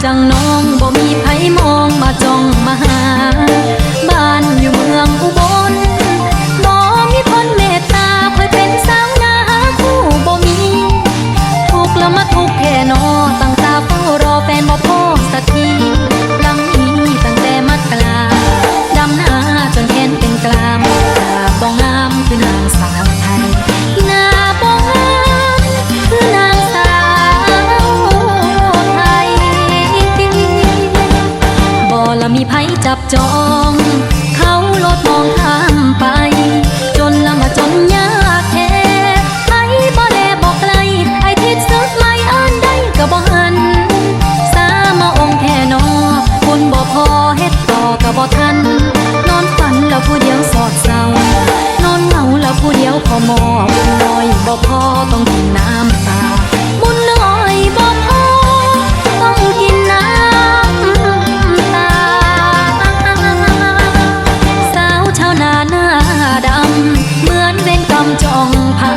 จังน้องบ่มีไผมองมาจ้องมาหาบ้านอยู่เมืองอุบลบ่มีคนเมตตาคอยเป็นสาวนาคู่บ่มีทุกข์แล้วมาทุกข์แค่นอตั้งตาเฝ้ารอแฟนบ่พอสักทีหลังนี้ตั้งแต่มัดกลาดำหน้าจนแขนเป็นกลามบ่งามคือนางสาวไทยหน้าบ่งามคือนางสาวไทยบ่ละมีไผจับจองเขาโลดมองข้ามไปจนละมาจนยากแท้ไผบ่แลบ่ไกลไอ้ทิศสุดไม่อ่านได้ก็บ่หันสามาองค์แค่นอคุณบ่พอเฮ็ดต่อก็บ่ทันนอนฝันแล้วผู้เดียวสอดเศร้านอนเหงาแล้วผู้เดียวพอมอบุญน้อยบ่พอต้องกินน้ำตาบุญน้อยบ่พอต้องกินน้ำตาสาวชาวนาหน้าดำเหมือนเวรกรรมจ้องพา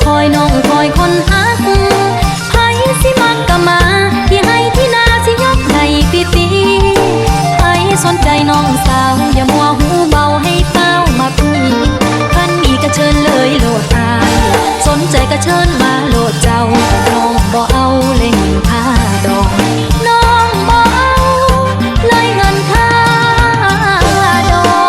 คอยน้องคอยคนฮักไผสิมักก็มาที่ให้ที่นาสิยกให้ฟรีๆไผสนใจน้องสาวอย่ามัวหูเบาให้เต้ามาคุยคันมีก็เชิญเลยโลดอายสนใจก็เชิญมาโลดเจ้าน้องบ่เอาเลยเงินค่าดอกน้องบ่เอาเลยเงินค่าดอก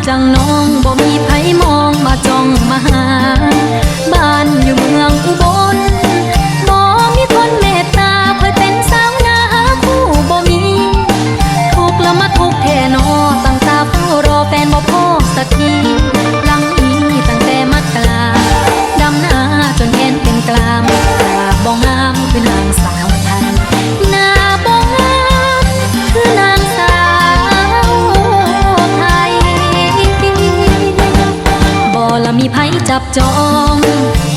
จังน้องบ่มีไผมองมาจ้องมาหาบ้านอยู่เมืองอุบลบ่มีคนเมตตาคอยเป็นสาวนาคู่บ่มีทุกข์แล้วมาทุกข์แท่นอตั้งตาเฝ้ารอแฟนบ่พอสักทีหลังนี้ตั้งแต่มัดกลาดำหน้าจนแขนเป็นกลามบ่งามคือนางสาวไทยหน้าบ่งามคือนางสาวไทยบ่ละมีไผจับจอง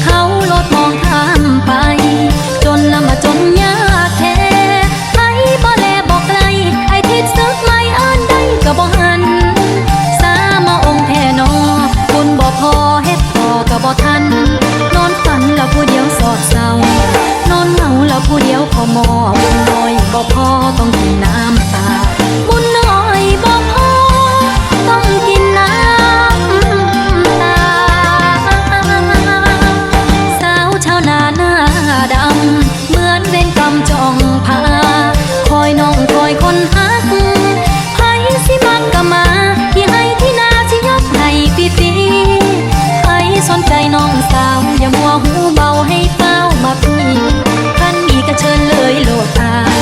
เขาโลดมองข้ามไปจนละมาจนยากแท้ไผบ่แลบ่ไกลไอ้ทิศซึกไม่อ่านได้ก็บ่หันสามาองค์แท่นอบุญบ่พอเฮ็ดต่อก็บ่ทันนอนฝันแล้วผู้เดียวสอดเศร้านอนเหงาแล้วผู้เดียวพอมอบุญน้อยบ่พอต้องกินน้ำตาบุญน้อยบ่พอต้องกินน้ำตาสาวชาวนาหน้าดำเหมือนเวรกรรมจ้องพาคอยน้องคอยคนฮักไผสิมักก็มาที่ให้ที่นาสิยกให้ฟรีๆไผสนใจน้องสาวอย่ามัวหูเบาให้เต้ามาคุยคันมีก็เชิญเลยโลดอาย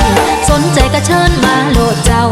สนใจก็เชิญมาโลดเจ้า